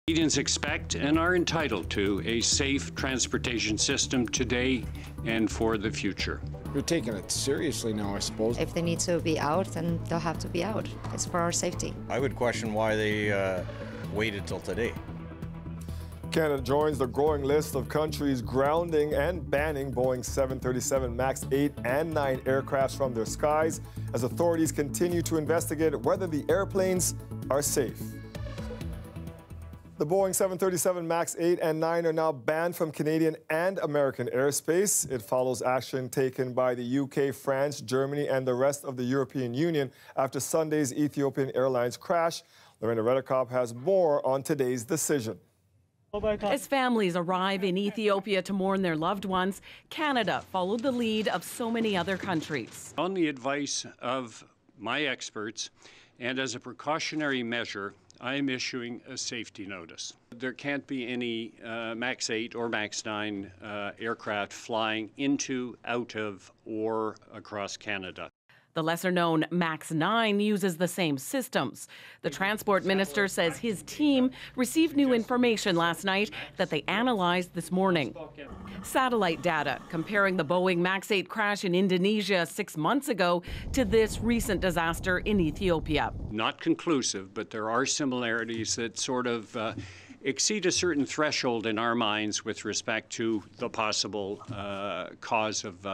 Canadians expect and are entitled to a safe transportation system today and for the future. You're taking it seriously now, I suppose. If they need to be out, then they'll have to be out. It's for our safety. I would question why they waited till today. Canada joins the growing list of countries grounding and banning Boeing 737 MAX 8 and 9 aircrafts from their skies as authorities continue to investigate whether the airplanes are safe. The Boeing 737 MAX 8 and 9 are now banned from Canadian and American airspace. It follows action taken by the UK, France, Germany, and the rest of the European Union after Sunday's Ethiopian Airlines crash. Lorena Redekop has more on today's decision. As families arrive in Ethiopia to mourn their loved ones, Canada followed the lead of so many other countries. On the advice of my experts and as a precautionary measure, I am issuing a safety notice. There can't be any MAX 8 or MAX 9 aircraft flying into, out of, or across Canada. The lesser-known MAX 9 uses the same systems. The transport minister says his team received new information last night that they analyzed this morning. Satellite data comparing the Boeing MAX 8 crash in Indonesia 6 months ago to this recent disaster in Ethiopia. Not conclusive, but there are similarities that sort of exceed a certain threshold in our minds with respect to the possible cause of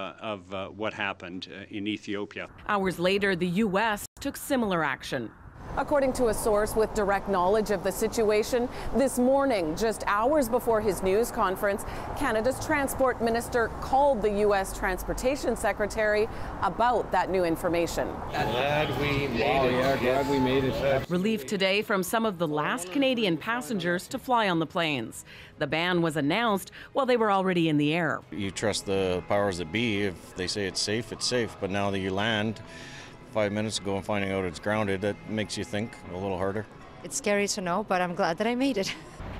what happened in Ethiopia. Hours later, the U.S. took similar action. According to a source with direct knowledge of the situation, this morning, just hours before his news conference, Canada's transport minister called the U.S. Transportation Secretary about that new information. Glad we made it. Glad we made it. Relief today from some of the last Canadian passengers to fly on the planes. The ban was announced while they were already in the air. You trust the powers that be. If they say it's safe, it's safe. But now that you land 5 minutes ago and finding out it's grounded, that makes you think a little harder. It's scary to know, but I'm glad that I made it.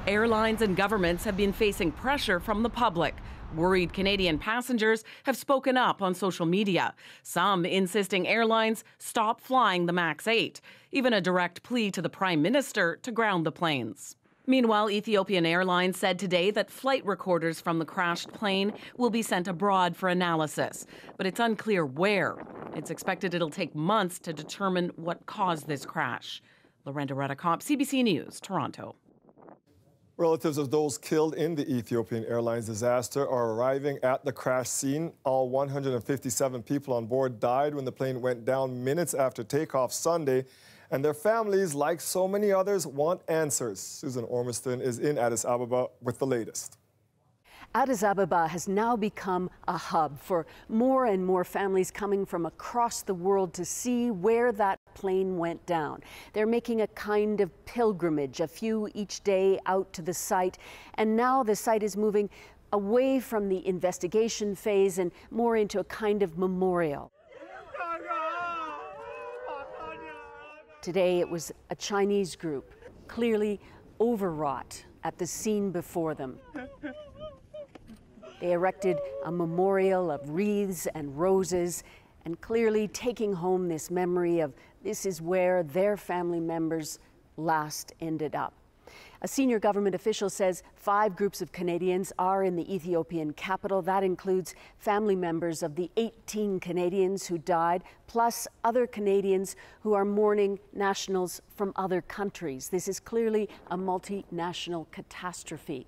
Airlines and governments have been facing pressure from the public. Worried Canadian passengers have spoken up on social media, some insisting airlines stop flying the MAX 8, even a direct plea to the Prime Minister to ground the planes. Meanwhile, Ethiopian Airlines said today that flight recorders from the crashed plane will be sent abroad for analysis, but it's unclear where. It's expected it'll take months to determine what caused this crash. Lorena Redekop, CBC News, Toronto. Relatives of those killed in the Ethiopian Airlines disaster are arriving at the crash scene. All 157 people on board died when the plane went down minutes after takeoff Sunday. And their families, like so many others, want answers. Susan Ormiston is in Addis Ababa with the latest. Addis Ababa has now become a hub for more and more families coming from across the world to see where that plane went down. They're making a kind of pilgrimage, a few each day out to the site. And now the site is moving away from the investigation phase and more into a kind of memorial. Today it was a Chinese group, clearly overwrought at the scene before them. They erected a memorial of wreaths and roses, and clearly taking home this memory of this is where their family members last ended up. A senior government official says 5 groups of Canadians are in the Ethiopian capital. That includes family members of the 18 Canadians who died, plus other Canadians who are mourning nationals from other countries. This is clearly a multinational catastrophe.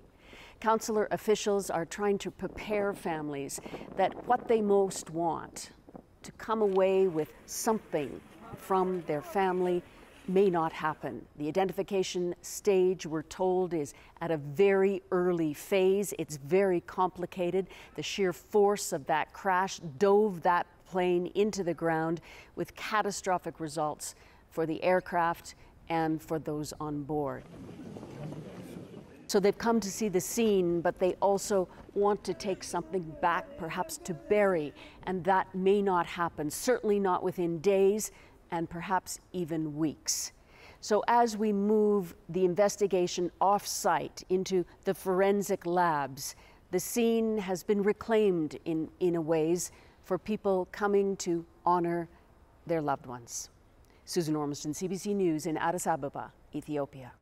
Consular officials are trying to prepare families that what they most want, to come away with something from their family, may not happen. The identification stage, we're told, is at a very early phase. It's very complicated. The sheer force of that crash dove that plane into the ground with catastrophic results for the aircraft and for those on board. So they've come to see the scene, but they also want to take something back, perhaps to bury, and that may not happen, certainly not within days, and perhaps even weeks. So as we move the investigation off-site into the forensic labs, the scene has been reclaimed in a ways for people coming to honor their loved ones. Susan Ormiston, CBC News in Addis Ababa, Ethiopia.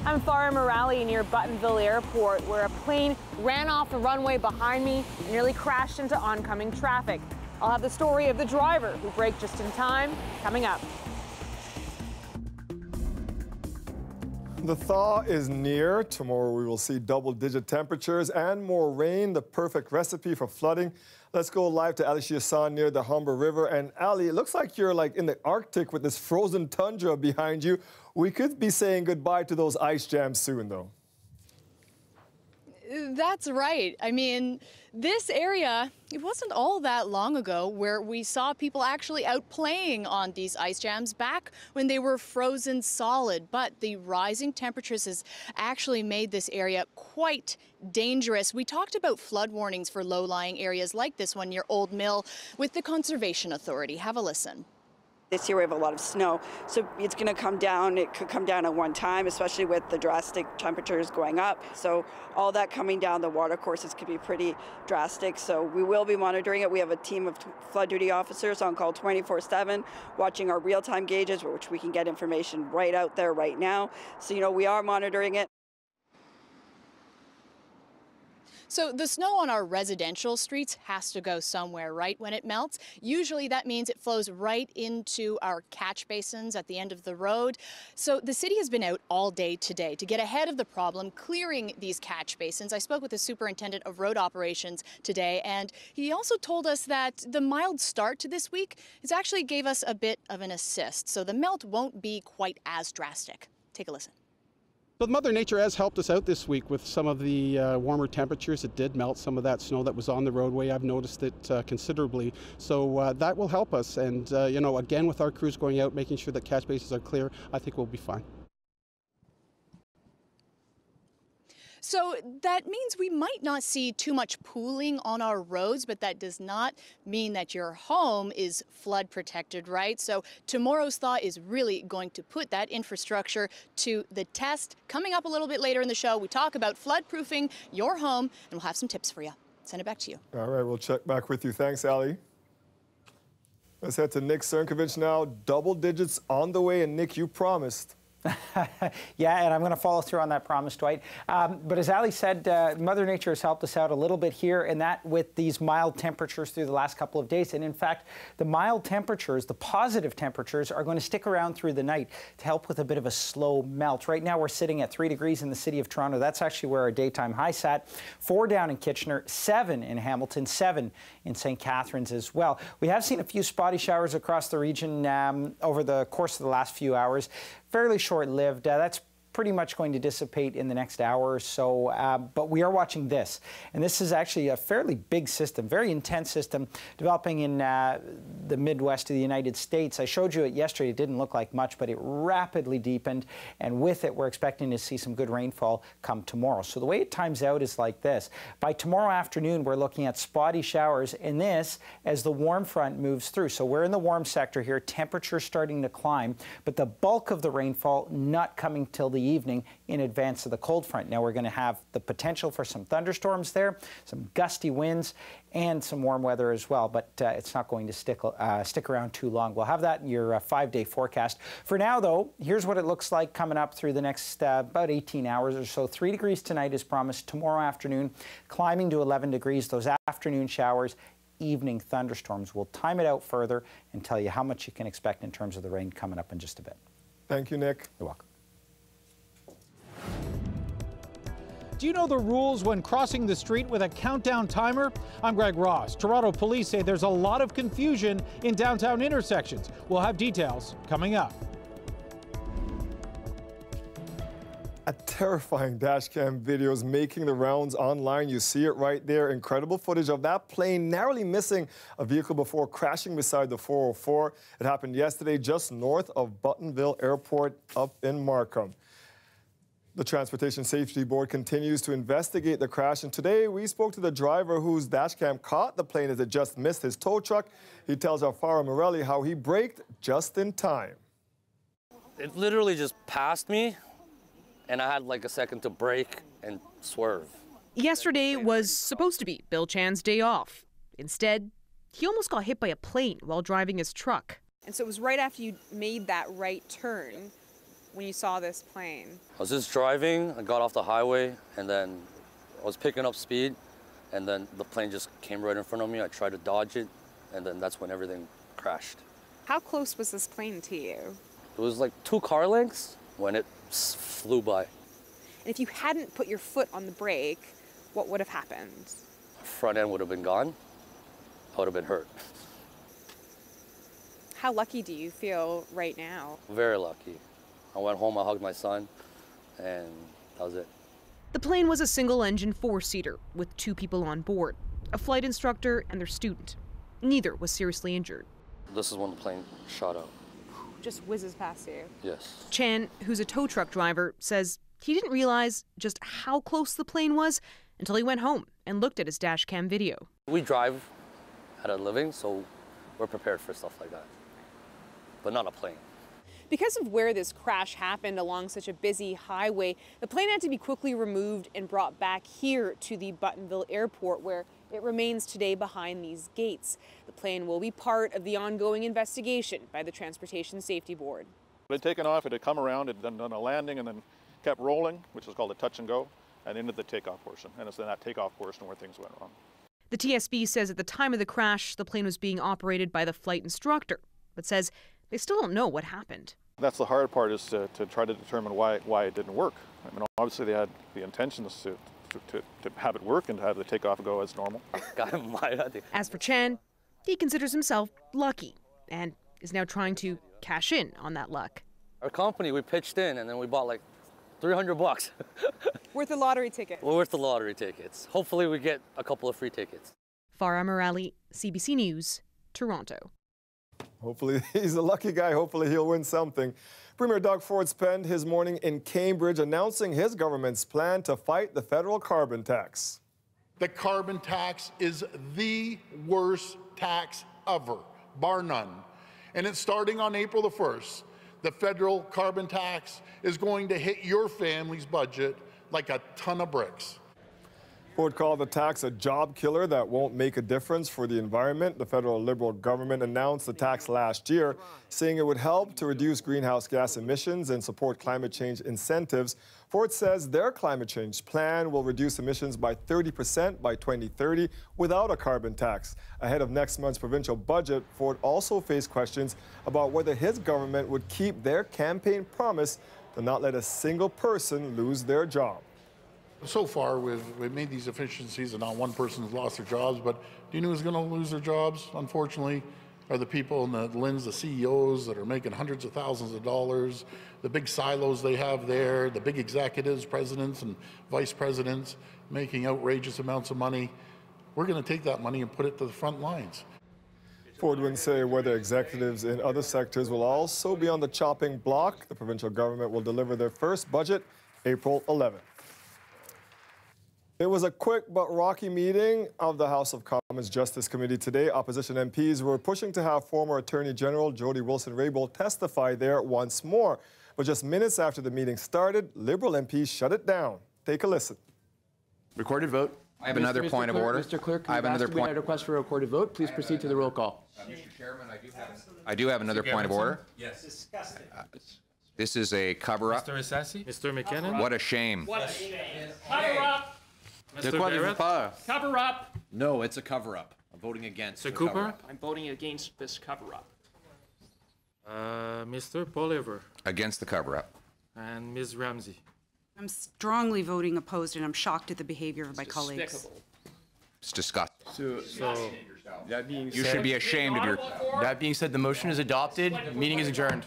I'm Farah Morali near Buttonville Airport, where a plane ran off the runway behind me and nearly crashed into oncoming traffic. I'll have the story of the driver who braked just in time coming up. The thaw is near. Tomorrow we will see double-digit temperatures and more rain, the perfect recipe for flooding. Let's go live to Ali Hassan near the Humber River. And Ali, it looks like you're like in the Arctic with this frozen tundra behind you. We could be saying goodbye to those ice jams soon, though. That's right. I mean, this area, it wasn't all that long ago where we saw people actually out playing on these ice jams back when they were frozen solid. But the rising temperatures has actually made this area quite dangerous. We talked about flood warnings for low-lying areas like this one near Old Mill with the Conservation Authority. Have a listen. This year we have a lot of snow, so it's going to come down. It could come down at one time, especially with the drastic temperatures going up. So all that coming down, the water courses could be pretty drastic. So we will be monitoring it. We have a team of flood duty officers on call 24/7, watching our real-time gauges, which we can get information right out there right now. So, you know, we are monitoring it. So the snow on our residential streets has to go somewhere, right, when it melts. Usually that means it flows right into our catch basins at the end of the road. So the city has been out all day today to get ahead of the problem, clearing these catch basins. I spoke with the superintendent of road operations today, and he also told us that the mild start to this week has actually gave us a bit of an assist. So the melt won't be quite as drastic. Take a listen. But Mother Nature has helped us out this week with some of the warmer temperatures. It did melt some of that snow that was on the roadway. I've noticed it considerably. So that will help us. And, you know, again, with our crews going out, making sure that catch basins are clear, I think we'll be fine. So that means we might not see too much pooling on our roads, but that does not mean that your home is flood protected, right? So tomorrow's thaw is really going to put that infrastructure to the test. Coming up a little bit later in the show, we talk about flood proofing your home, and we'll have some tips for you. Send it back to you. All right, we'll check back with you. Thanks, Ali. Let's head to Nick Cernkovich now. Double digits on the way, and Nick, you promised. Yeah, and I'm going to follow through on that promise, Dwight. But as Ali said, Mother Nature has helped us out a little bit here, and that with these mild temperatures through the last couple of days. And in fact, the mild temperatures, the positive temperatures, are going to stick around through the night to help with a bit of a slow melt. Right now, we're sitting at 3 degrees in the city of Toronto. That's actually where our daytime high sat. 4 down in Kitchener, 7 in Hamilton, 7 in St. Catharines as well. We have seen a few spotty showers across the region over the course of the last few hours. Fairly short-lived. That's pretty much going to dissipate in the next hour or so, but we are watching this. And this is actually a fairly big system, very intense system, developing in the Midwest of the United States. I showed you it yesterday. It didn't look like much, but it rapidly deepened, and with it, we're expecting to see some good rainfall come tomorrow. So the way it times out is like this. By tomorrow afternoon, we're looking at spotty showers, and this as the warm front moves through. So we're in the warm sector here, temperatures starting to climb, but the bulk of the rainfall not coming till the evening in advance of the cold front. Now we're going to have the potential for some thunderstorms there, some gusty winds, and some warm weather as well, but it's not going to stick around too long. We'll have that in your 5-day forecast. For now, though, here's what it looks like coming up through the next about 18 hours or so. 3 degrees tonight is promised. Tomorrow afternoon, climbing to 11 degrees. Those afternoon showers, evening thunderstorms. We'll time it out further and tell you how much you can expect in terms of the rain coming up in just a bit. Thank you, Nick. You're welcome. Do you know the rules when crossing the street with a countdown timer? I'm Greg Ross. Toronto police say there's a lot of confusion in downtown intersections. We'll have details coming up. A terrifying dashcam video is making the rounds online. You see it right there. Incredible footage of that plane narrowly missing a vehicle before crashing beside the 404. It happened yesterday just north of Buttonville Airport up in Markham. The Transportation Safety Board continues to investigate the crash, and today we spoke to the driver whose dashcam caught the plane as it just missed his tow truck. He tells our Farah Morelli how he braked just in time. It literally just passed me, and I had like a second to brake and swerve. Yesterday was supposed to be Bill Chan's day off. Instead, he almost got hit by a plane while driving his truck. And so it was right after you made that right turn when you saw this plane? I was just driving, I got off the highway, and then I was picking up speed, and then the plane just came right in front of me. I tried to dodge it, and then that's when everything crashed. How close was this plane to you? It was like 2 car lengths when it flew by. And if you hadn't put your foot on the brake, what would have happened? Front end would have been gone. I would have been hurt. How lucky do you feel right now? Very lucky. I went home, I hugged my son, and that was it. The plane was a single-engine 4-seater with 2 people on board, a flight instructor and their student. Neither was seriously injured. This is when the plane shot out. Just whizzes past you. Yes. Chan, who's a tow truck driver, says he didn't realize just how close the plane was until he went home and looked at his dash cam video. We drive at a living, so we're prepared for stuff like that, but not a plane. Because of where this crash happened along such a busy highway, the plane had to be quickly removed and brought back here to the Buttonville Airport, where it remains today behind these gates. The plane will be part of the ongoing investigation by the Transportation Safety Board. It had taken off, it had come around, it had done a landing and then kept rolling, which is called a touch and go, and into the takeoff portion. And it's in that takeoff portion where things went wrong. The TSB says at the time of the crash, the plane was being operated by the flight instructor, but says they still don't know what happened. That's the hard part, is to try to determine why it didn't work. I mean, obviously they had the intentions to have it work and to have the takeoff go as normal. As for Chan, he considers himself lucky and is now trying to cash in on that luck. Our company, we pitched in and then we bought like $300. Worth the lottery ticket. Well, worth the lottery tickets. Hopefully we get a couple of free tickets. Farah Morali, CBC News, Toronto. Hopefully he's a lucky guy. Hopefully he'll win something. Premier Doug Ford spent his morning in Cambridge announcing his government's plan to fight the federal carbon tax. The carbon tax is the worst tax ever, bar none. And it's starting on April the 1st. The federal carbon tax is going to hit your family's budget like a ton of bricks. Ford called the tax a job killer that won't make a difference for the environment. The federal Liberal government announced the tax last year, saying it would help to reduce greenhouse gas emissions and support climate change incentives. Ford says their climate change plan will reduce emissions by 30% by 2030 without a carbon tax. Ahead of next month's provincial budget, Ford also faced questions about whether his government would keep their campaign promise to not let a single person lose their job. So far, we've made these efficiencies and not one person's lost their jobs, but do you know who's going to lose their jobs, unfortunately, are the people in the LINs, the CEOs that are making hundreds of thousands of dollars, the big silos they have there, the big executives, presidents and vice presidents making outrageous amounts of money. We're going to take that money and put it to the front lines. Ford wouldn't say whether executives in other sectors will also be on the chopping block. The provincial government will deliver their first budget April 11th. It was a quick but rocky meeting of the House of Commons Justice Committee today. Opposition MPs were pushing to have former Attorney General Jody Wilson-Raybould testify there once more. But just minutes after the meeting started, Liberal MPs shut it down. Take a listen. Recorded vote. I have another point of order. Mr. Clerk, I have another point. Request for a recorded vote. Please proceed to the roll call. Mr. Chairman, I do have another point of order. Yes. This is a cover-up. Mr. Assassi? Mr. McKinnon? What a shame. What a shame. Cover up! Mr. Barrett? Cover up! No, it's a cover-up. I'm voting against Mr. the Cooper? cover-up. I'm voting against this cover-up. Mr. Bolivar? Against the cover-up. And Ms. Ramsey? I'm strongly voting opposed, and I'm shocked at the behavior of my colleagues. It's disgusting. So that being You should be ashamed of your... That being said, the motion is adopted. Meeting is adjourned.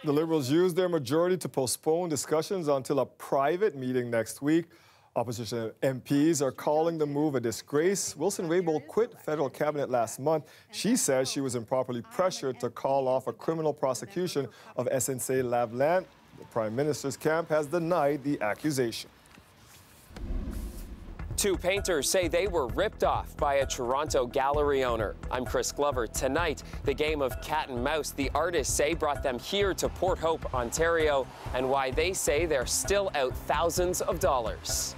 The Liberals used their majority to postpone discussions until a private meeting next week. Opposition MPs are calling the move a disgrace. Wilson-Raybould quit federal cabinet last month. She says she was improperly pressured to call off a criminal prosecution of SNC Lavalin. The Prime Minister's camp has denied the accusation. Two painters say they were ripped off by a Toronto gallery owner. I'm Chris Glover. Tonight, the game of cat and mouse the artists say brought them here to Port Hope, Ontario, and why they say they're still out thousands of dollars.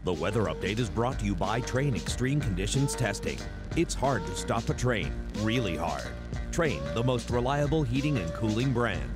The weather update is brought to you by Train Extreme Conditions Testing. It's hard to stop a train, really hard. Trane, the most reliable heating and cooling brand.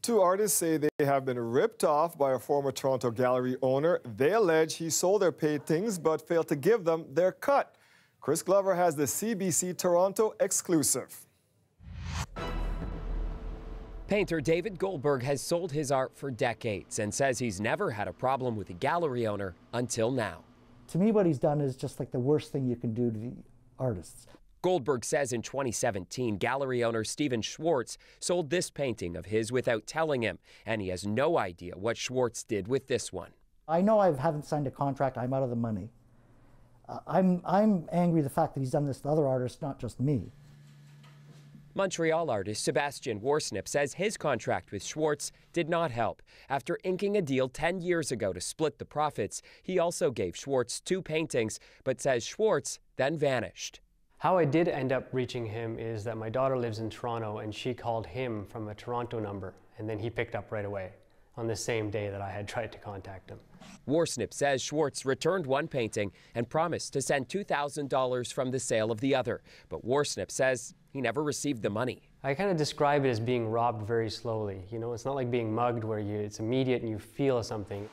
Two artists say they have been ripped off by a former Toronto gallery owner. They allege he sold their paintings but failed to give them their cut. Chris Glover has the CBC Toronto exclusive. Painter David Goldberg has sold his art for decades and says he's never had a problem with a gallery owner until now. To me, what he's done is just like the worst thing you can do to the artists. Goldberg says in 2017, gallery owner Stephen Schwartz sold this painting of his without telling him, and he has no idea what Schwartz did with this one. I know I haven't signed a contract. I'm out of the money. I'm angry the fact that he's done this to other artists, not just me. Montreal artist Sebastian Warsnip says his contract with Schwartz did not help. After inking a deal 10 years ago to split the profits, he also gave Schwartz 2 paintings, but says Schwartz then vanished. How I did end up reaching him is that my daughter lives in Toronto and she called him from a Toronto number, and then he picked up right away on the same day that I had tried to contact him. Warsnip says Schwartz returned one painting and promised to send $2,000 from the sale of the other, but Warsnip says he never received the money. I kind of describe it as being robbed very slowly. You know, it's not like being mugged where it's immediate and you feel something.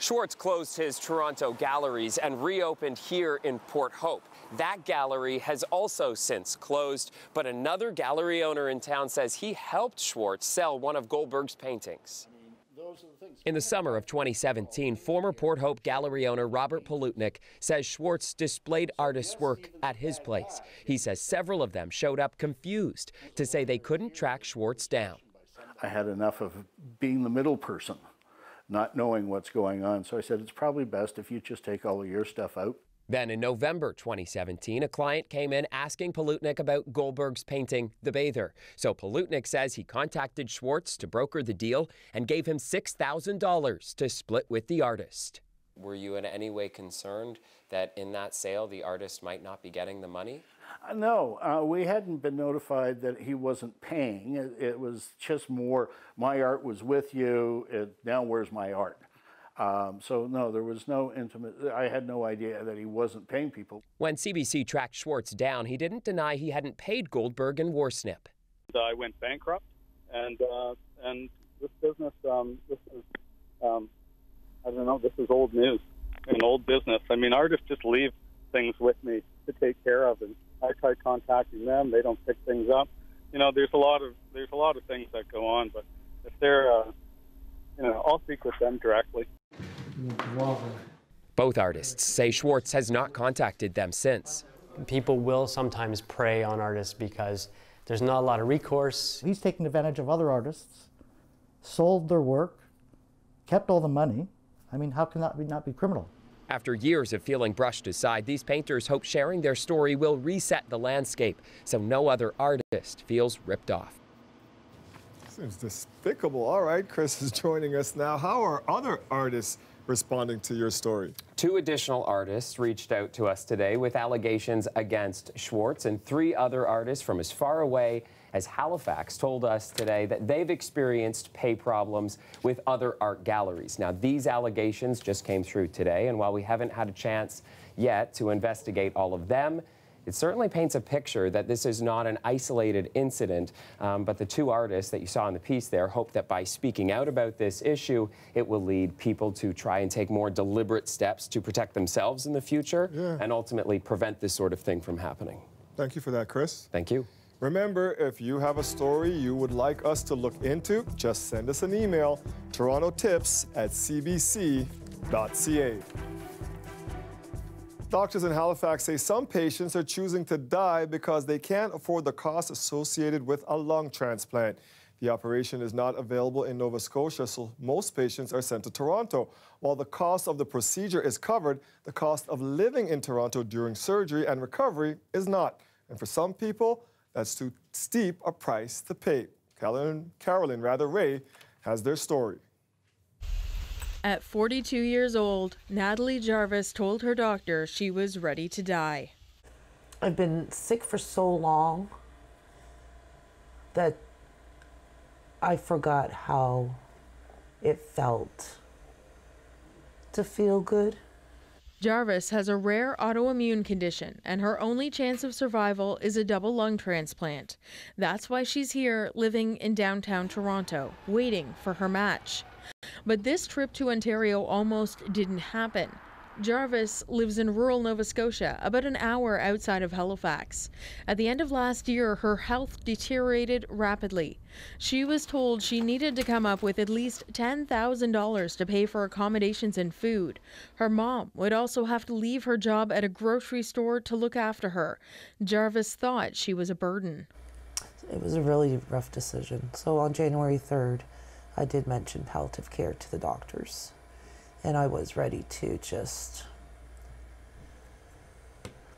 Schwartz closed his Toronto galleries and reopened here in Port Hope. That gallery has also since closed, but another gallery owner in town says he helped Schwartz sell one of Goldberg's paintings. Those are the things. In the summer of 2017, former Port Hope gallery owner Robert Palutnik says Schwartz displayed artists' work at his place. He says several of them showed up confused to say they couldn't track Schwartz down. I had enough of being the middle person, not knowing what's going on. So I said, it's probably best if you just take all of your stuff out. Then in November 2017, a client came in asking Palutnik about Goldberg's painting, The Bather. So Palutnik says he contacted Schwartz to broker the deal and gave him $6,000 to split with the artist. Were you in any way concerned that in that sale the artist might not be getting the money? No, we hadn't been notified that he wasn't paying. It was just more, my art was with you, now where's my art? So no, there was no intimate, I had no idea that he wasn't paying people. When CBC tracked Schwartz down, he didn't deny he hadn't paid Goldberg and Warsnip. I went bankrupt, and this business, this is, I don't know, this is old news, an old business. I mean, artists just leave things with me to take care of, and I try contacting them. They don't pick things up. You know, there's a lot of things that go on, but if they're, you know, I'll speak with them directly. Both artists say Schwartz has not contacted them since. People will sometimes prey on artists because there's not a lot of recourse. He's taking advantage of other artists, sold their work, kept all the money. I mean, how can that not be criminal? After years of feeling brushed aside, these painters hope sharing their story will reset the landscape so no other artist feels ripped off. Seems despicable. All right, Chris is joining us now. How are other artists responding to your story? 2 additional artists reached out to us today with allegations against Schwartz, and 3 other artists from as far away as Halifax told us today that they've experienced pay problems with other art galleries. Now, these allegations just came through today, and while we haven't had a chance yet to investigate all of them, it certainly paints a picture that this is not an isolated incident, but the 2 artists that you saw in the piece there hope that by speaking out about this issue, it will lead people to try and take more deliberate steps to protect themselves in the future and ultimately prevent this sort of thing from happening. Thank you for that, Chris. Thank you. Remember, if you have a story you would like us to look into, just send us an email, torontotips@cbc.ca. Doctors in Halifax say some patients are choosing to die because they can't afford the costs associated with a lung transplant. The operation is not available in Nova Scotia, so most patients are sent to Toronto. While the cost of the procedure is covered, the cost of living in Toronto during surgery and recovery is not. And for some people, that's too steep a price to pay. Carolyn Ray has their story. At 42 years old, Natalie Jarvis told her doctor she was ready to die. I've been sick for so long that I forgot how it felt to feel good. Jarvis has a rare autoimmune condition, and her only chance of survival is a double lung transplant. That's why she's here, living in downtown Toronto, waiting for her match. But this trip to Ontario almost didn't happen. Jarvis lives in rural Nova Scotia, about an hour outside of Halifax. At the end of last year, her health deteriorated rapidly. She was told she needed to come up with at least $10,000 to pay for accommodations and food. Her mom would also have to leave her job at a grocery store to look after her. Jarvis thought she was a burden. It was a really rough decision. So on January 3rd, I did mention palliative care to the doctors. And I was ready to just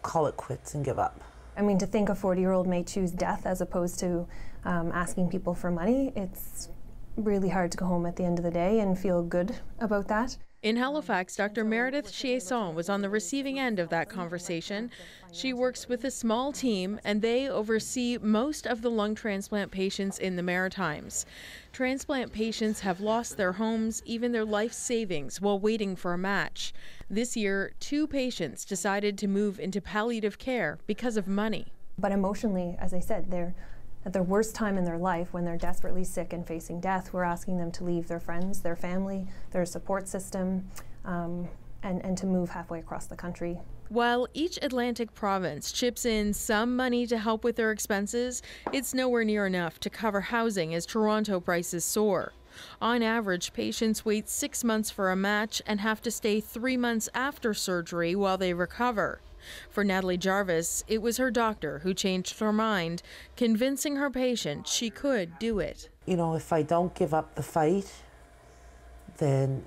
call it quits and give up. I mean, to think a 40-year-old may choose death as opposed to asking people for money, it's really hard to go home at the end of the day and feel good about that. In Halifax, Dr. Meredith Chiasson was on the receiving end of that conversation. She works with a small team, and they oversee most of the lung transplant patients in the Maritimes. Transplant patients have lost their homes, even their life savings, while waiting for a match. This year, 2 patients decided to move into palliative care because of money. But emotionally, as I said, they're at their worst time in their life, when they're desperately sick and facing death. We're asking them to leave their friends, their family, their support system, and to move halfway across the country. While each Atlantic province chips in some money to help with their expenses, it's nowhere near enough to cover housing as Toronto prices soar. On average, patients wait 6 months for a match and have to stay 3 months after surgery while they recover. For Natalie Jarvis, it was her doctor who changed her mind, convincing her patient she could do it. You know, if I don't give up the fight, then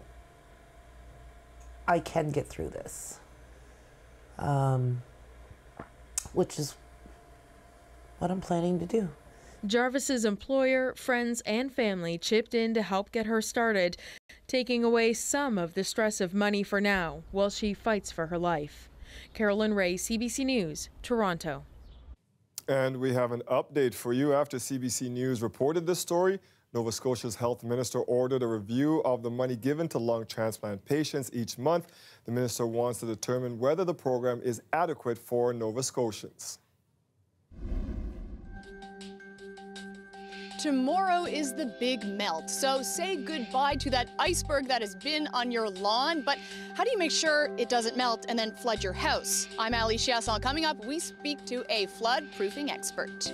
I can get through this. Which is what I'm planning to do. Jarvis's employer, friends, and family chipped in to help get her started, taking away some of the stress of money for now while she fights for her life. Carolyn Ray, CBC News, Toronto. And we have an update for you. After CBC News reported this story, Nova Scotia's health minister ordered a review of the money given to lung transplant patients each month. The minister wants to determine whether the program is adequate for Nova Scotians. Tomorrow is the big melt, so say goodbye to that iceberg that has been on your lawn. But how do you make sure it doesn't melt and then flood your house? I'm Ali Chiasson. Coming up, we speak to a flood-proofing expert.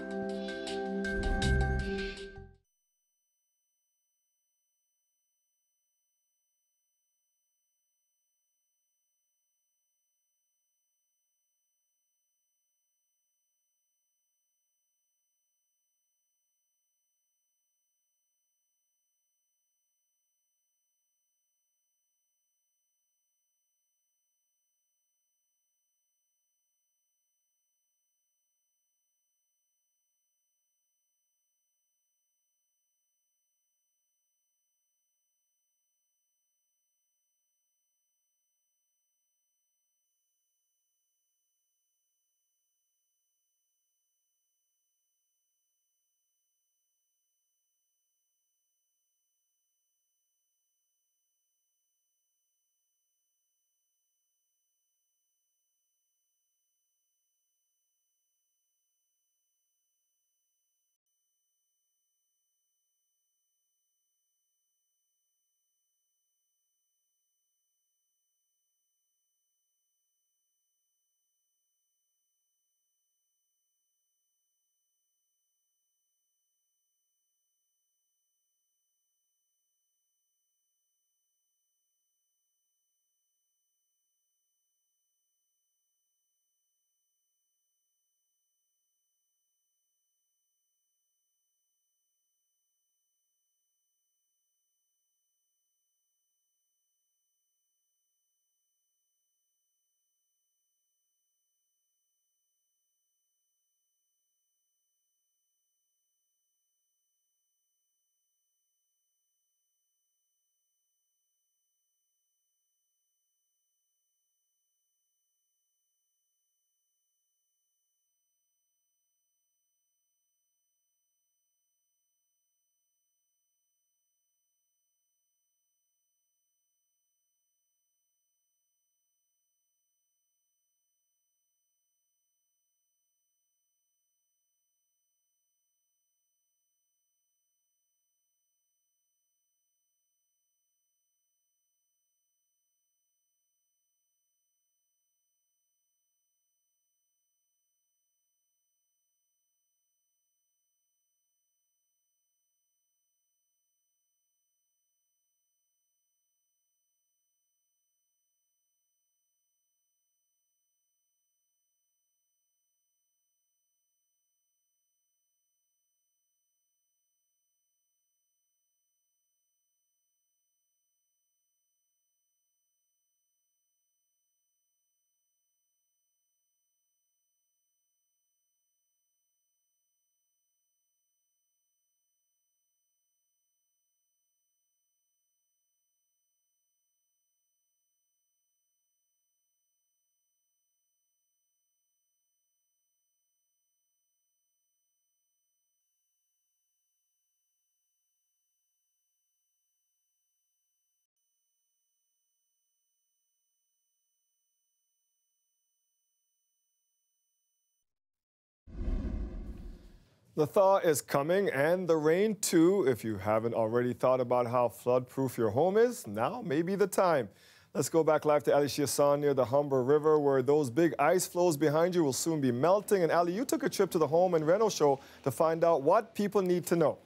The thaw is coming and the rain too. If you haven't already thought about how flood-proof your home is, now may be the time. Let's go back live to Ali Chiasson near the Humber River, where those big ice floes behind you will soon be melting. And Ali, you took a trip to the Home and Reno show to find out what people need to know.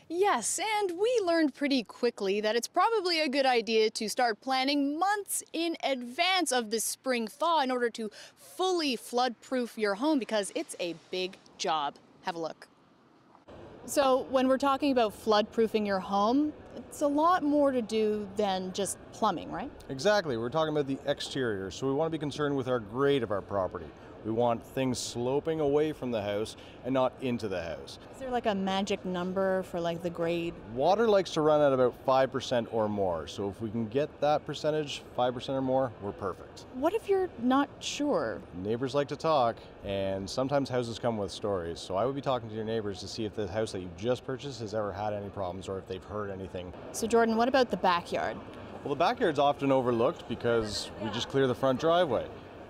Yes, and we learned pretty quickly that it's probably a good idea to start planning months in advance of the spring thaw in order to fully flood-proof your home, because it's a big job. Have a look. So when we're talking about flood-proofing your home, it's a lot more to do than just plumbing, right? Exactly. We're talking about the exterior, so we want to be concerned with our grade of our property. We want things sloping away from the house and not into the house. Is there like a magic number for like the grade? Water likes to run at about 5% or more, so if we can get that percentage, 5% or more, we're perfect. What if you're not sure? Neighbors like to talk, and sometimes houses come with stories, so I would be talking to your neighbors to see if the house that you just purchased has ever had any problems or if they've heard anything. So Jordan, what about the backyard? Well, the backyard's often overlooked because we just clear the front driveway.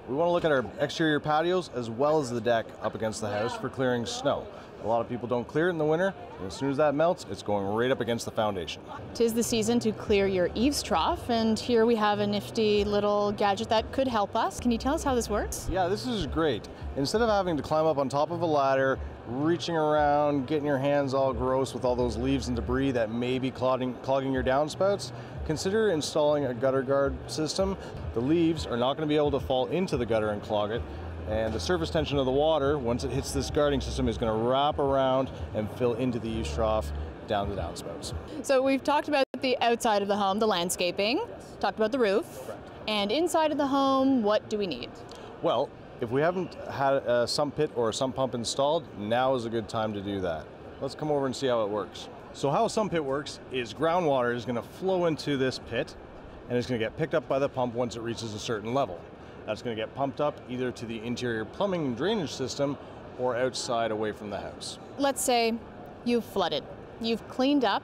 We want to look at our exterior patios as well as the deck up against the house for clearing snow. A lot of people don't clear it in the winter, and as soon as that melts, it's going right up against the foundation. 'Tis the season to clear your eaves trough, and here we have a nifty little gadget that could help us. Can you tell us how this works? Yeah, this is great. Instead of having to climb up on top of a ladder, reaching around, getting your hands all gross with all those leaves and debris that may be clogging your downspouts, consider installing a gutter guard system. The leaves are not going to be able to fall into the gutter and clog it, and the surface tension of the water, once it hits this guarding system, is going to wrap around and fill into the eaves trough down the downspouts. So we've talked about the outside of the home, the landscaping, talked about the roof, and inside of the home, what do we need? Well, if we haven't had a sump pit or a sump pump installed, now is a good time to do that. Let's come over and see how it works. So how a sump pit works is groundwater is going to flow into this pit, and it's going to get picked up by the pump once it reaches a certain level. That's going to get pumped up either to the interior plumbing and drainage system or outside away from the house. Let's say you've flooded, you've cleaned up,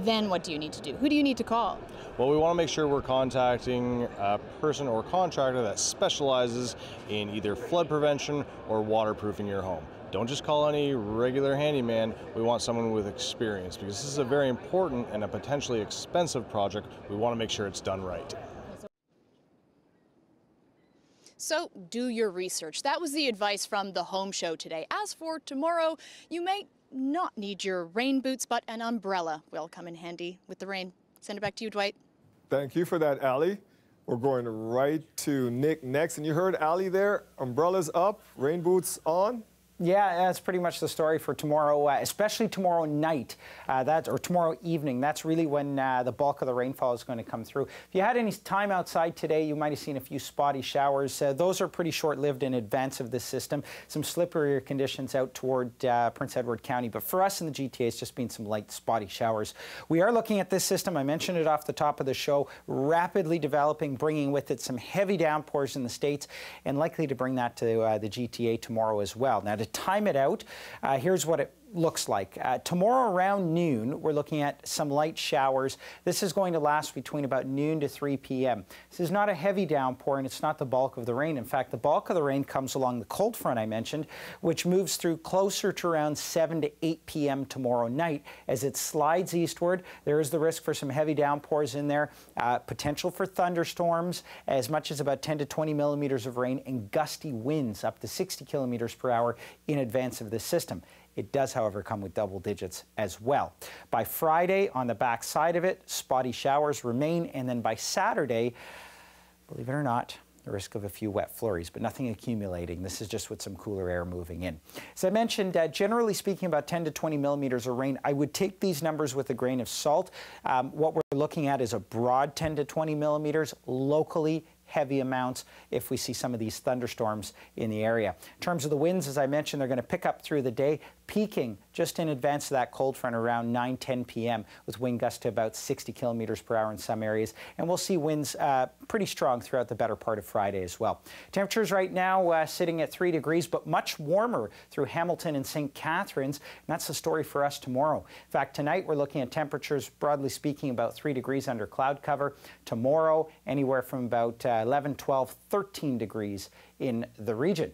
then what do you need to do? Who do you need to call? Well, we want to make sure we're contacting a person or contractor that specializes in either flood prevention or waterproofing your home. Don't just call any regular handyman. We want someone with experience, because this is a very important and a potentially expensive project. We want to make sure it's done right. So do your research. That was the advice from the home show today. As for tomorrow, you may not need your rain boots, but an umbrella will come in handy with the rain. Send it back to you, Dwight. Thank you for that, Allie. We're going right to Nick next. And you heard Allie there, umbrellas up, rain boots on. Yeah, that's pretty much the story for tomorrow, especially tomorrow night, or tomorrow evening. That's really when the bulk of the rainfall is going to come through. If you had any time outside today, you might have seen a few spotty showers. Those are pretty short-lived in advance of this system. Some slipperier conditions out toward Prince Edward County. But for us in the GTA, it's just been some light spotty showers. We are looking at this system. I mentioned it off the top of the show, rapidly developing, bringing with it some heavy downpours in the States, and likely to bring that to the GTA tomorrow as well. Now, to time it out, here's what it looks like. Tomorrow around noon, we're looking at some light showers. This is going to last between about noon to 3 p.m. This is not a heavy downpour, and it's not the bulk of the rain. In fact, the bulk of the rain comes along the cold front I mentioned, which moves through closer to around 7 to 8 p.m. tomorrow night. As it slides eastward, there is the risk for some heavy downpours in there, potential for thunderstorms, as much as about 10 to 20 millimeters of rain, and gusty winds up to 60 kilometers per hour in advance of this system. It does, however, come with double digits as well. By Friday, on the back side of it, spotty showers remain, and then by Saturday, believe it or not, the risk of a few wet flurries, but nothing accumulating. This is just with some cooler air moving in. As I mentioned, generally speaking, about 10 to 20 millimeters of rain. I would take these numbers with a grain of salt. What we're looking at is a broad 10 to 20 millimeters, locally heavy amounts if we see some of these thunderstorms in the area. In terms of the winds, as I mentioned, they're going to pick up through the day, peaking just in advance of that cold front around 9-10 p.m. with wind gusts to about 60 kilometers per hour in some areas. And we'll see winds pretty strong throughout the better part of Friday as well. Temperatures right now sitting at 3 degrees, but much warmer through Hamilton and St. Catharines. And that's the story for us tomorrow. In fact, tonight we're looking at temperatures, broadly speaking, about 3 degrees under cloud cover. Tomorrow, anywhere from about 11, 12, 13 degrees in the region.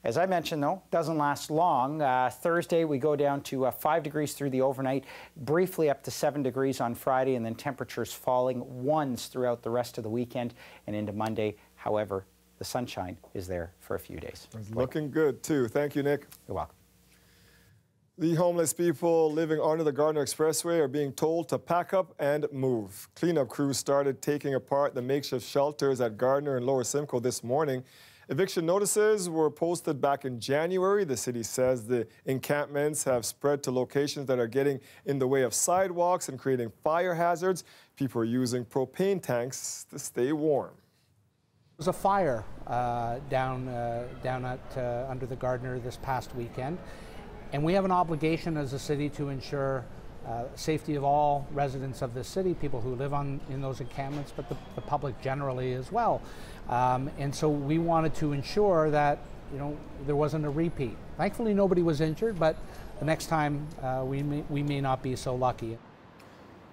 As I mentioned, though, doesn't last long. Thursday, we go down to 5 degrees through the overnight, briefly up to 7 degrees on Friday, and then temperatures falling once throughout the rest of the weekend and into Monday. However, the sunshine is there for a few days. It's looking good, too. Thank you, Nick. You're welcome. The homeless people living under the Gardner Expressway are being told to pack up and move. Cleanup crews started taking apart the makeshift shelters at Gardner and Lower Simcoe this morning. Eviction notices were posted back in January. The city says the encampments have spread to locations that are getting in the way of sidewalks and creating fire hazards. People are using propane tanks to stay warm. There was a fire down at under the Gardner this past weekend. And we have an obligation as a city to ensure safety of all residents of the city, people who live in those encampments, but the public generally as well. And so we wanted to ensure that there wasn't a repeat. Thankfully, nobody was injured, but the next time we may not be so lucky.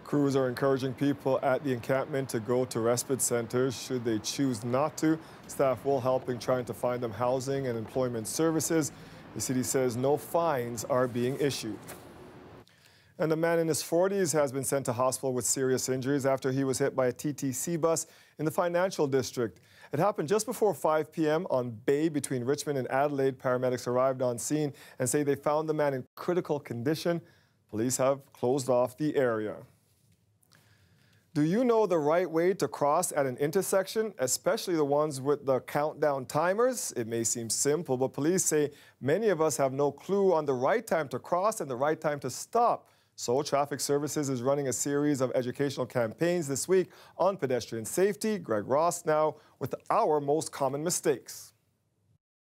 Crews are encouraging people at the encampment to go to respite centers should they choose not to. Staff will help in trying to find them housing and employment services. The city says no fines are being issued. And a man in his 40s has been sent to hospital with serious injuries after he was hit by a TTC bus in the financial district. It happened just before 5 p.m. on Bay between Richmond and Adelaide. Paramedics arrived on scene and say they found the man in critical condition. Police have closed off the area. Do you know the right way to cross at an intersection, especially the ones with the countdown timers? It may seem simple, but police say many of us have no clue on the right time to cross and the right time to stop. So Traffic Services is running a series of educational campaigns this week on pedestrian safety. Greg Ross now with our most common mistakes.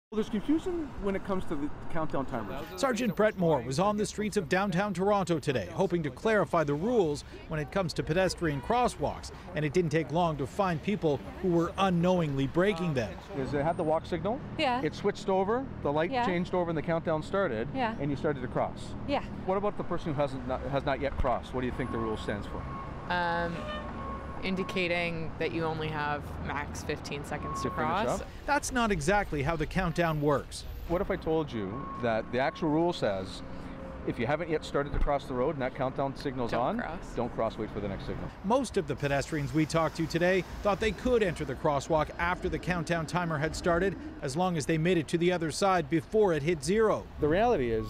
Well, there's confusion when it comes to the countdown timers. Sergeant Brett Moore was on the streets of downtown Toronto today, hoping to clarify the rules when it comes to pedestrian crosswalks, and it didn't take long to find people who were unknowingly breaking them. Is it had the walk signal? Yeah. It switched over, the light changed over, and the countdown started. Yeah. And you started to cross. Yeah. What about the person who has not yet crossed? What do you think the rule stands for? Indicating that you only have max 15 seconds to cross. That's not exactly how the countdown works. What if I told you that the actual rule says if you haven't yet started to cross the road and that countdown signal's don't cross, wait for the next signal. Most of the pedestrians we talked to today thought they could enter the crosswalk after the countdown timer had started, as long as they made it to the other side before it hit zero. The reality is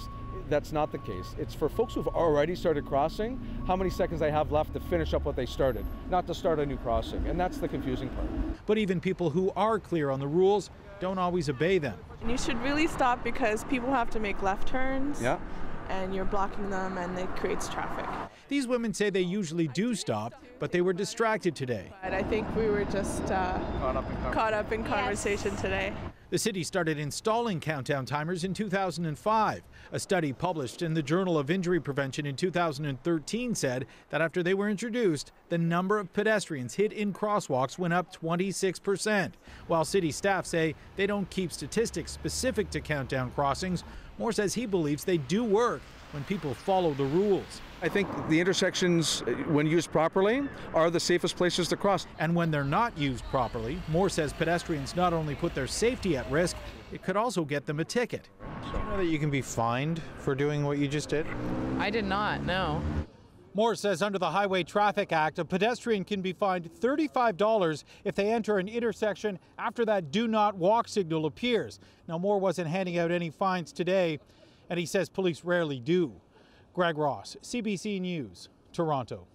that's not the case. It's for folks who've already started crossing, how many seconds they have left to finish up what they started, not to start a new crossing, and that's the confusing part. But even people who are clear on the rules don't always obey them. And you should really stop because people have to make left turns. Yeah. And you're blocking them and it creates traffic. These women say they usually do stop, but they were distracted today. And I think we were just caught up in conversation today. The city started installing countdown timers in 2005. A study published in the Journal of Injury Prevention in 2013 said that after they were introduced, the number of pedestrians hit in crosswalks went up 26%. While city staff say they don't keep statistics specific to countdown crossings, Moore says he believes they do work when people follow the rules. I think the intersections, when used properly, are the safest places to cross. And when they're not used properly, Moore says pedestrians not only put their safety at risk, it could also get them a ticket. Do you know that you can be fined for doing what you just did? I did not, no. Moore says under the Highway Traffic Act, a pedestrian can be fined $35 if they enter an intersection after that do not walk signal appears. Now, Moore wasn't handing out any fines today, and he says police rarely do. Greg Ross, CBC News, Toronto.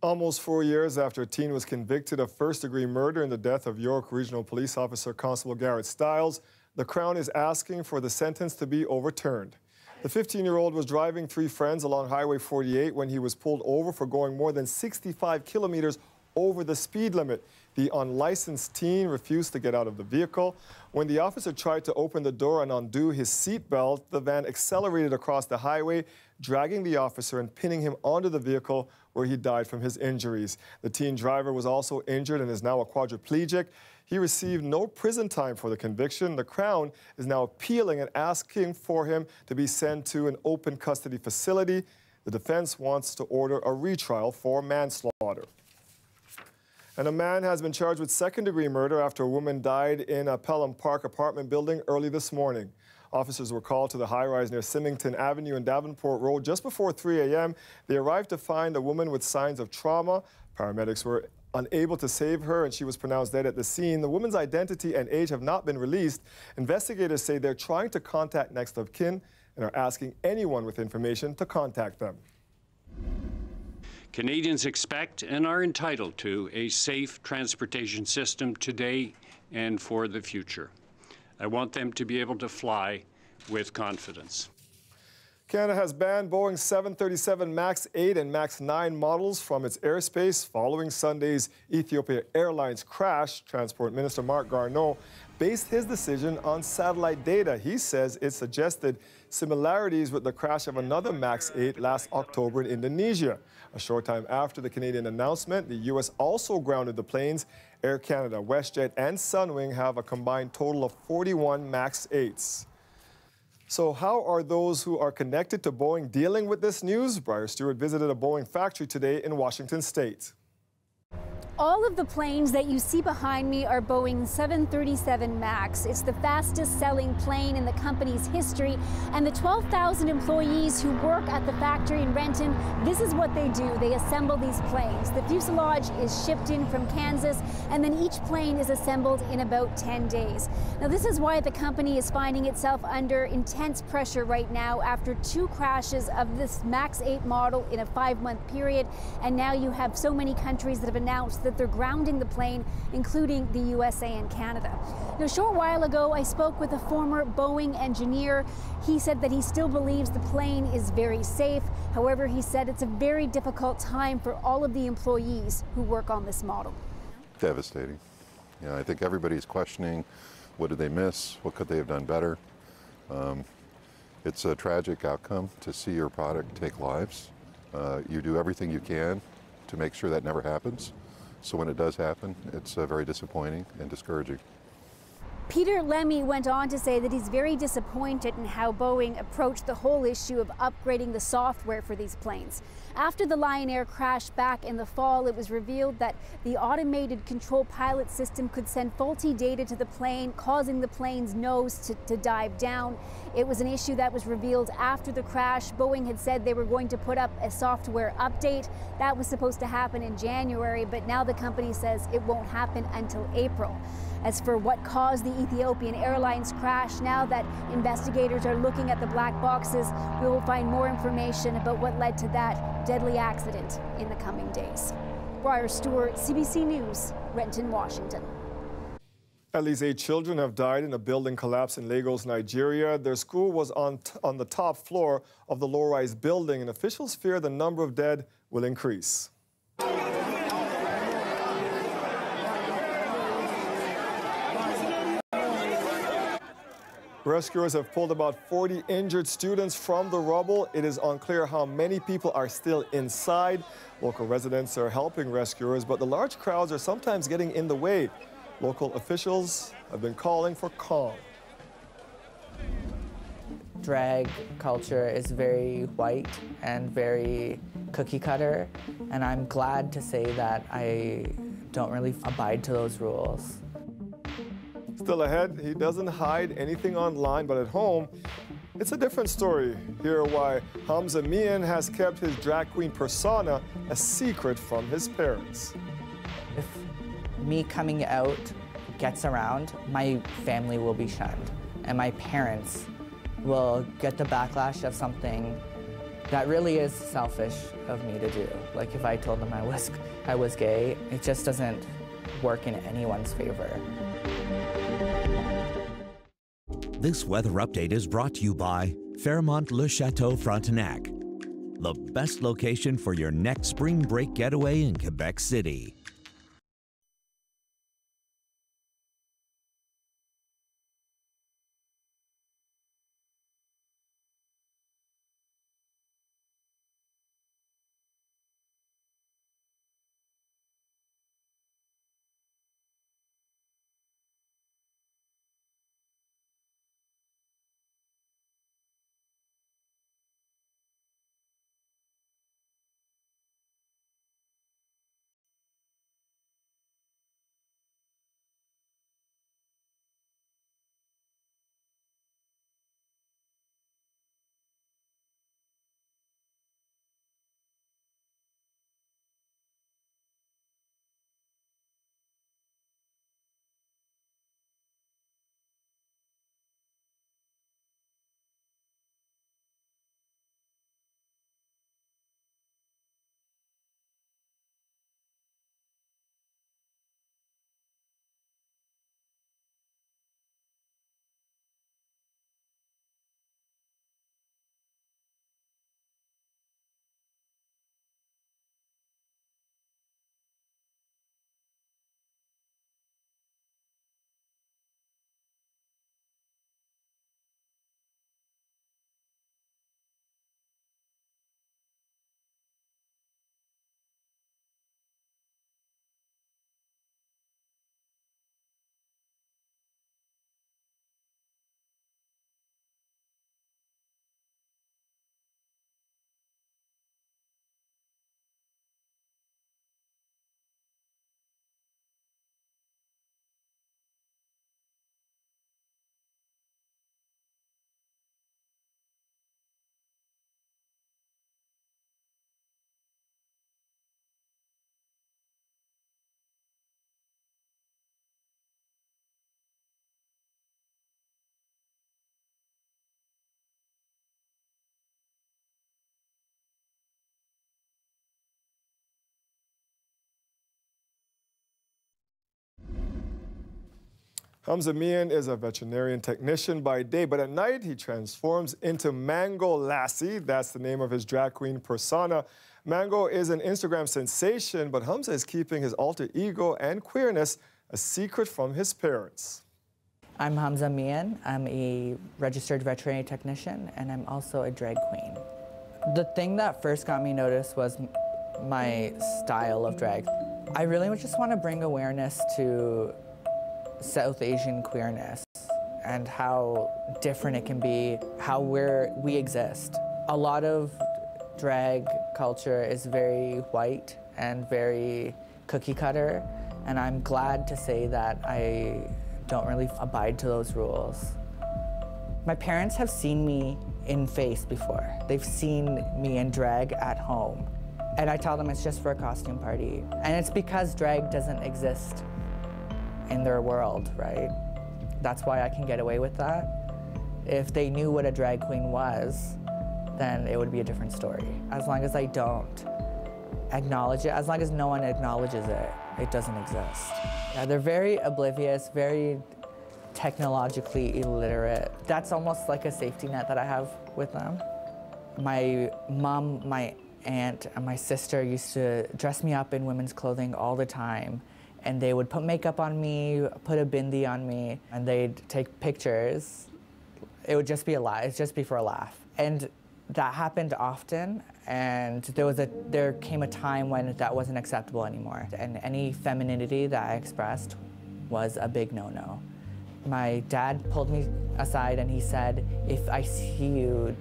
Almost 4 years after a teen was convicted of first-degree murder in the death of York Regional Police Officer Constable Garrett Stiles, the Crown is asking for the sentence to be overturned. The 15-year-old was driving 3 friends along Highway 48 when he was pulled over for going more than 65 kilometers over the speed limit. The unlicensed teen refused to get out of the vehicle. When the officer tried to open the door and undo his seatbelt, the van accelerated across the highway, dragging the officer and pinning him onto the vehicle, where he died from his injuries. The teen driver was also injured and is now a quadriplegic. He received no prison time for the conviction. The Crown is now appealing and asking for him to be sent to an open custody facility. The defense wants to order a retrial for manslaughter. And a man has been charged with second-degree murder after a woman died in a Pelham Park apartment building early this morning. Officers were called to the high-rise near Symington Avenue and Davenport Road just before 3 a.m. They arrived to find a woman with signs of trauma. Paramedics were unable to save her, and she was pronounced dead at the scene. The woman's identity and age have not been released. Investigators say they're trying to contact next of kin and are asking anyone with information to contact them. Canadians expect and are entitled to a safe transportation system today and for the future. I want them to be able to fly with confidence. Canada has banned Boeing 737 MAX 8 and MAX 9 models from its airspace following Sunday's Ethiopia Airlines crash. Transport Minister Marc Garneau based his decision on satellite data. He says it suggested similarities with the crash of another MAX 8 last October in Indonesia. A short time after the Canadian announcement, the U.S. also grounded the planes. Air Canada, WestJet, and Sunwing have a combined total of 41 MAX 8s. So how are those who are connected to Boeing dealing with this news? Briar Stewart visited a Boeing factory today in Washington State. All of the planes that you see behind me are Boeing 737 MAX. It's the fastest selling plane in the company's history. And the 12,000 employees who work at the factory in Renton, this is what they do. They assemble these planes. The fuselage is shipped in from Kansas, and then each plane is assembled in about 10 days. Now, this is why the company is finding itself under intense pressure right now after 2 crashes of this MAX 8 model in a 5-month period. And now you have so many countries that have announced that they're grounding the plane, including the USA and Canada. Now, a short while ago, I spoke with a former Boeing engineer. He said that he still believes the plane is very safe. However, he said it's a very difficult time for all of the employees who work on this model. Devastating. You know, I think everybody's questioning, what did they miss? What could they have done better? It's a tragic outcome to see your product take lives. You do everything you can to make sure that never happens. So when it does happen, it's very disappointing and discouraging. Peter Lemmy went on to say that he's very disappointed in how Boeing approached the whole issue of upgrading the software for these planes. After the Lion Air crash back in the fall, it was revealed that the automated control pilot system could send faulty data to the plane, causing the plane's nose to dive down. It was an issue that was revealed after the crash. Boeing had said they were going to put up a software update. That was supposed to happen in January, but now the company says it won't happen until April. As for what caused the Ethiopian Airlines crash, now that investigators are looking at the black boxes, we will find more information about what led to that deadly accident in the coming days. Briar Stewart, CBC News, Renton, Washington. At least 8 children have died in a building collapse in Lagos, Nigeria. Their school was on the top floor of the low-rise building, and officials fear the number of dead will increase. Rescuers have pulled about 40 injured students from the rubble. It is unclear how many people are still inside. Local residents are helping rescuers, but the large crowds are sometimes getting in the way. Local officials have been calling for calm. Drag culture is very white and very cookie cutter, and I'm glad to say that I don't really abide to those rules. Still ahead, he doesn't hide anything online, but at home, it's a different story. Hear why Hamza Mian has kept his drag queen persona a secret from his parents. If me coming out gets around, my family will be shunned, and my parents will get the backlash of something that really is selfish of me to do. Like if I told them I was gay, it just doesn't work in anyone's favor. This weather update is brought to you by Fairmont Le Chateau Frontenac, the best location for your next spring break getaway in Quebec City. Hamza Mian is a veterinarian technician by day, but at night he transforms into Mango Lassie. That's the name of his drag queen persona. Mango is an Instagram sensation, but Hamza is keeping his alter ego and queerness a secret from his parents. I'm Hamza Mian. I'm a registered veterinary technician, and I'm also a drag queen. The thing that first got me noticed was my style of drag. I really just want to bring awareness to South Asian queerness and how different it can be, how we exist. A lot of drag culture is very white and very cookie cutter, and I'm glad to say that I don't really abide to those rules. My parents have seen me in face before. They've seen me in drag at home. And I tell them it's just for a costume party. And it's because drag doesn't exist in their world, right? That's why I can get away with that. If they knew what a drag queen was, then it would be a different story. As long as I don't acknowledge it, as long as no one acknowledges it, it doesn't exist. Yeah, they're very oblivious, very technologically illiterate. That's almost like a safety net that I have with them. My mom, my aunt, and my sister used to dress me up in women's clothing all the time, and they would put makeup on me, put a bindi on me, and they'd take pictures. It would just be it'd just be for a laugh. And that happened often, and there came a time when that wasn't acceptable anymore, and any femininity that I expressed was a big no-no. My dad pulled me aside and he said, if I see you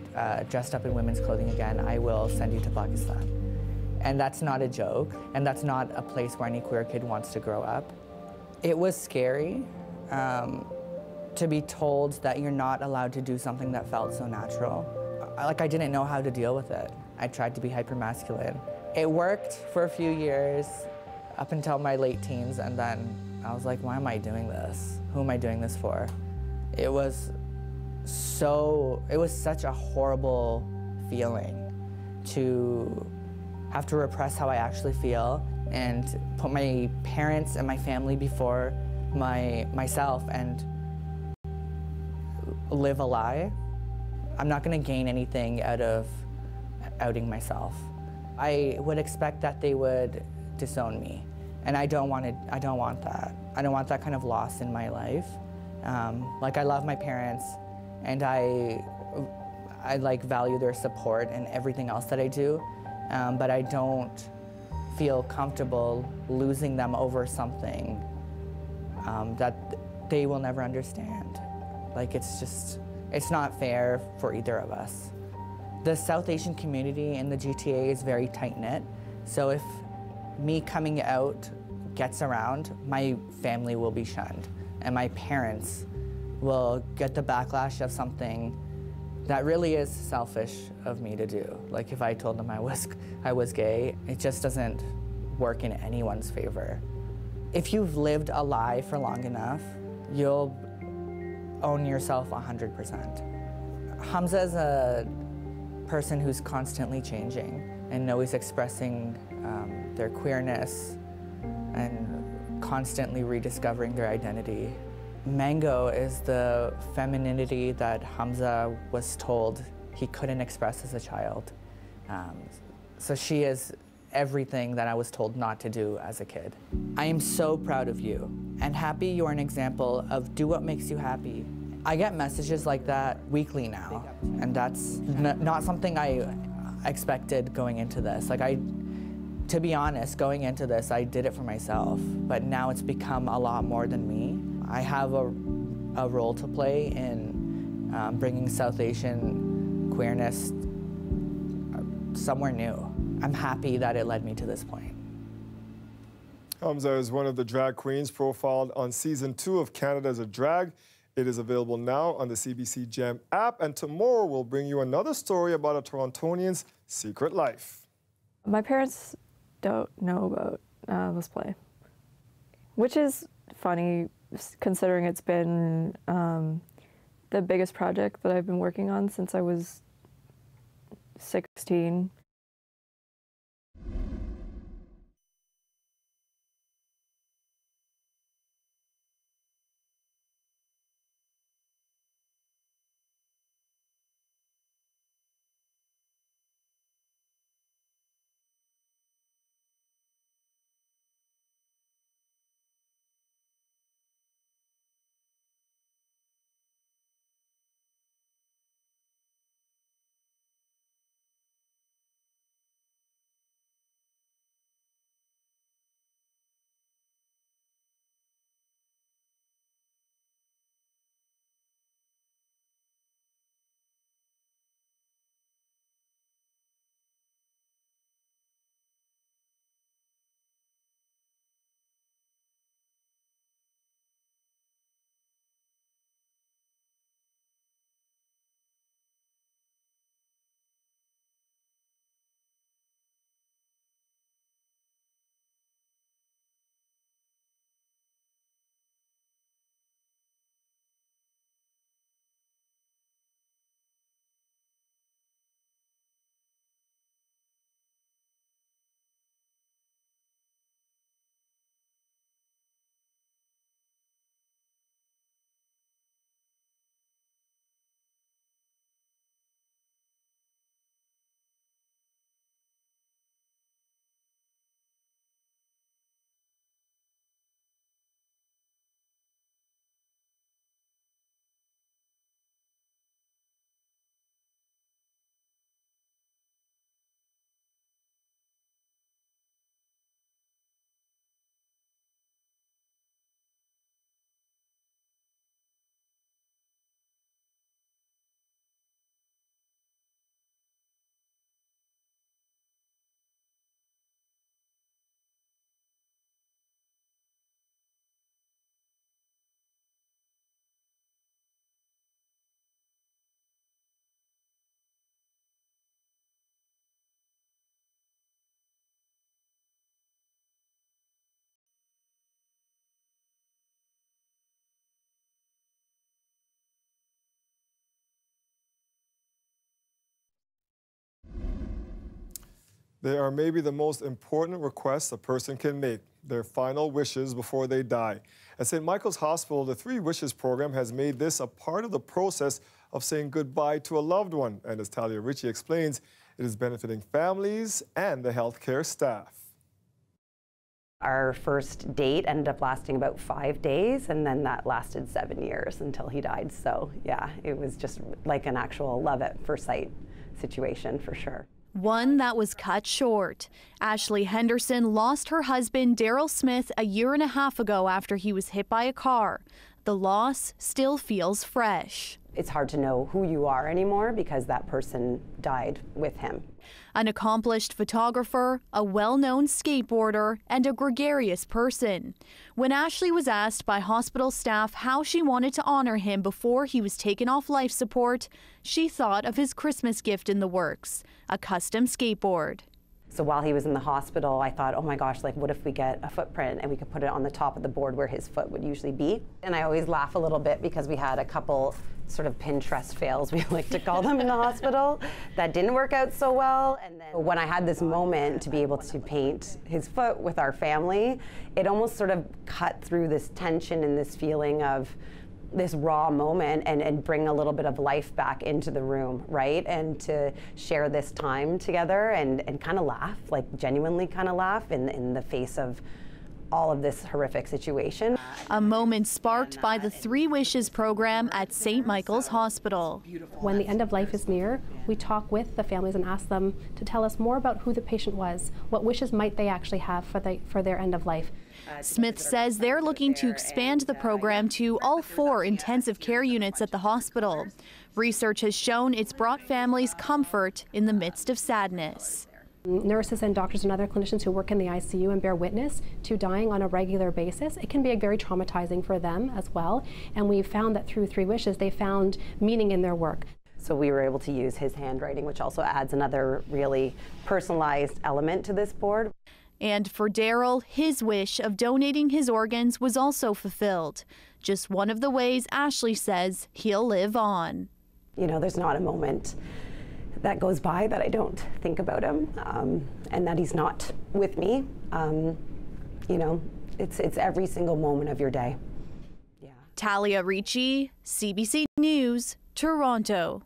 dressed up in women's clothing again, I will send you to Pakistan. And that's not a joke, and that's not a place where any queer kid wants to grow up. It was scary to be told that you're not allowed to do something that felt so natural. I didn't know how to deal with it. I tried to be hypermasculine. It worked for a few years, up until my late teens, and then I was like, why am I doing this? Who am I doing this for? It was such a horrible feeling to have to repress how I actually feel and put my parents and my family before myself and live a lie. I'm not gonna gain anything out of outing myself. I would expect that they would disown me. And I don't want that. I don't want that kind of loss in my life. I love my parents, and I value their support and everything else that I do, but I don't feel comfortable losing them over something that they will never understand. It's not fair for either of us. The South Asian community in the GTA is very tight-knit, so if me coming out gets around, my family will be shunned, and my parents will get the backlash of something that really is selfish of me to do. Like if I told them I was gay, it just doesn't work in anyone's favor. If you've lived a lie for long enough, you'll own yourself 100%. Hamza is a person who's constantly changing and always expressing their queerness and constantly rediscovering their identity. Mango is the femininity that Hamza was told he couldn't express as a child. So she is everything that I was told not to do as a kid. I am so proud of you and happy you're an example of do what makes you happy. I get messages like that weekly now, and that's not something I expected going into this. To be honest, going into this, I did it for myself, but now it's become a lot more than me. I have a role to play in bringing South Asian queerness somewhere new. I'm happy that it led me to this point. Hamza is one of the drag queens profiled on Season 2 of Canada as a Drag. It is available now on the CBC Gem app, and tomorrow we'll bring you another story about a Torontonian's secret life. My parents don't know about this play, which is funny considering it's been the biggest project that I've been working on since I was 16. They are maybe the most important requests a person can make, their final wishes before they die. At St. Michael's Hospital, the 3 Wishes program has made this a part of the process of saying goodbye to a loved one. And as Talia Ritchie explains, it is benefiting families and the healthcare staff. Our first date ended up lasting about 5 days, and then that lasted 7 years until he died. So yeah, it was just like an actual love at first sight situation for sure. One that was cut short. Ashley Henderson lost her husband, Daryl Smith, a year and a half ago after he was hit by a car. The loss still feels fresh. It's hard to know who you are anymore because that person died with him. An accomplished photographer, a well-known skateboarder, and a gregarious person. When Ashley was asked by hospital staff how she wanted to honor him before he was taken off life support, she thought of his Christmas gift in the works, a custom skateboard. So while he was in the hospital, I thought, oh my gosh, like what if we get a footprint and we could put it on the top of the board where his foot would usually be? And I always laugh a little bit because we had a couple sort of Pinterest fails, we like to call them, in the hospital that didn't work out so well. And then when I had this moment to be able to paint his foot with our family, it almost sort of cut through this tension and this feeling of this raw moment and bring a little bit of life back into the room, right? And to share this time together and kind of laugh, like genuinely kind of laugh in the face of all of this horrific situation. A moment sparked by the 3 Wishes program at St. Michael's Hospital. When the end of life is near, we talk with the families and ask them to tell us more about who the patient was, what wishes might they actually have for their end of life. Smith says they're looking to expand the program to all 4 intensive care units at the hospital. Research has shown it's brought families comfort in the midst of sadness. Nurses and doctors and other clinicians who work in the ICU and bear witness to dying on a regular basis, it can be very traumatizing for them as well. And we've found that through 3 Wishes, they found meaning in their work. So we were able to use his handwriting, which also adds another really personalized element to this board. And for Daryl, his wish of donating his organs was also fulfilled. Just one of the ways Ashley says he'll live on. You know, there's not a moment that goes by that I don't think about him and that he's not with me. You know, it's every single moment of your day. Yeah. Talia Ritchie, CBC News, Toronto.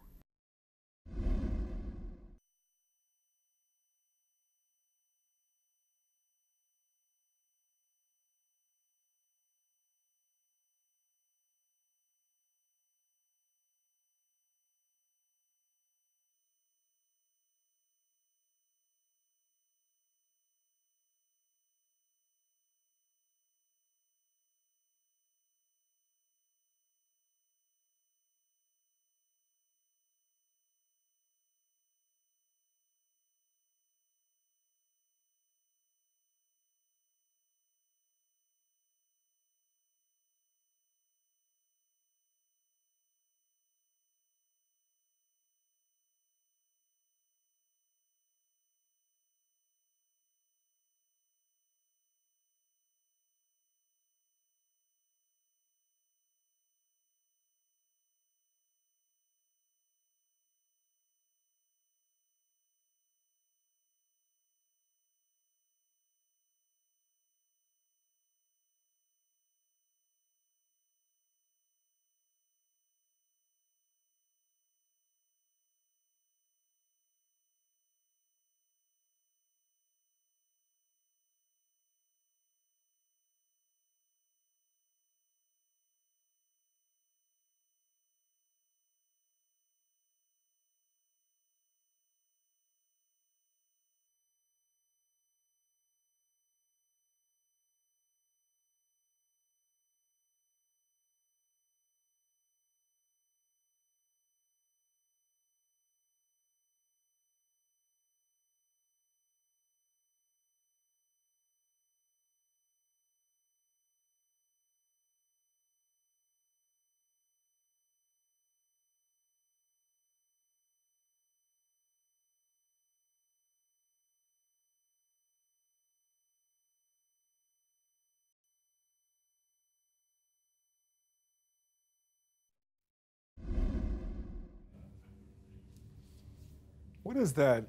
What is that?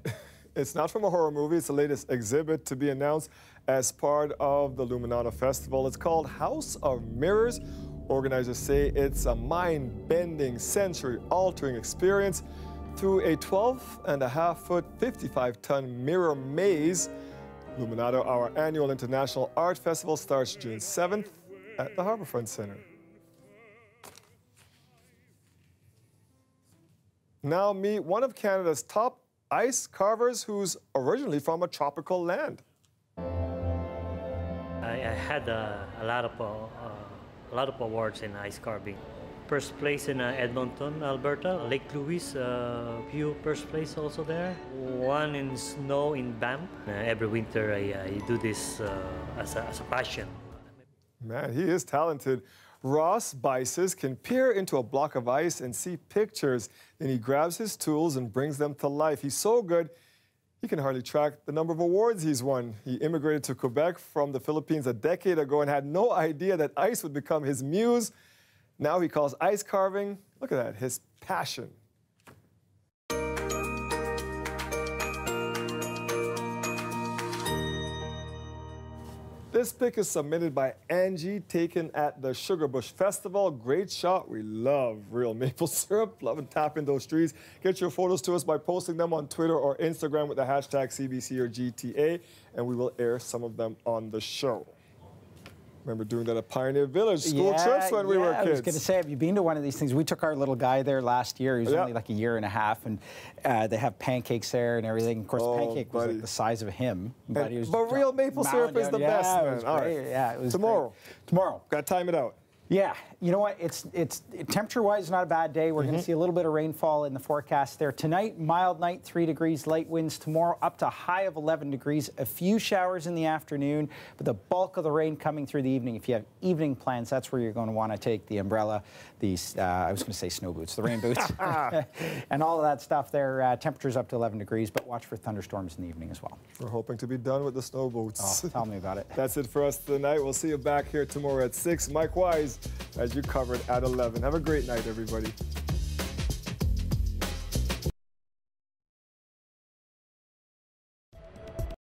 It's not from a horror movie. It's the latest exhibit to be announced as part of the Luminata Festival. It's called House of Mirrors. Organizers say it's a mind-bending, sensory-altering experience through a 12.5-foot, 55-ton mirror maze. Luminata, our annual international art festival, starts June 7th at the Harbourfront Center. Now meet one of Canada's top ice carvers who's originally from a tropical land. I had a lot of awards in ice carving. First place in Edmonton, Alberta. Lake Louise, few first place also there. One in snow in Banff. Every winter I do this as a passion. Man, he is talented. Ross Bices can peer into a block of ice and see pictures. Then he grabs his tools and brings them to life. He's so good, he can hardly track the number of awards he's won. He immigrated to Quebec from the Philippines a decade ago and had no idea that ice would become his muse. Now he calls ice carving, look at that, his passion. This pic is submitted by Angie, taken at the Sugarbush Festival. Great shot. We love real maple syrup. Love and tap in those trees. Get your photos to us by posting them on Twitter or Instagram with the hashtag CBC or GTA, and we will air some of them on the show. Remember doing that at Pioneer Village, school trips when we were kids. I was going to say, have you been to one of these things? We took our little guy there last year. He was only like a year and a half, and they have pancakes there and everything. Of course, pancake was like the size of him. But real maple syrup is the best, man. All right. Yeah, it was tomorrow. Great. Tomorrow. Got to time it out. Yeah, you know what? It's temperature-wise not a bad day. We're going to see a little bit of rainfall in the forecast there. Tonight, mild night, 3 degrees, light winds. Tomorrow, up to a high of 11 degrees. A few showers in the afternoon, but the bulk of the rain coming through the evening. If you have evening plans, that's where you're going to want to take the umbrella, I was going to say snow boots, the rain boots, and all of that stuff there. Temperatures up to 11 degrees, but watch for thunderstorms in the evening as well. We're hoping to be done with the snow boots. Oh, tell me about it. That's it for us tonight. We'll see you back here tomorrow at 6. Mike Wise, as you covered at 11. Have a great night, everybody.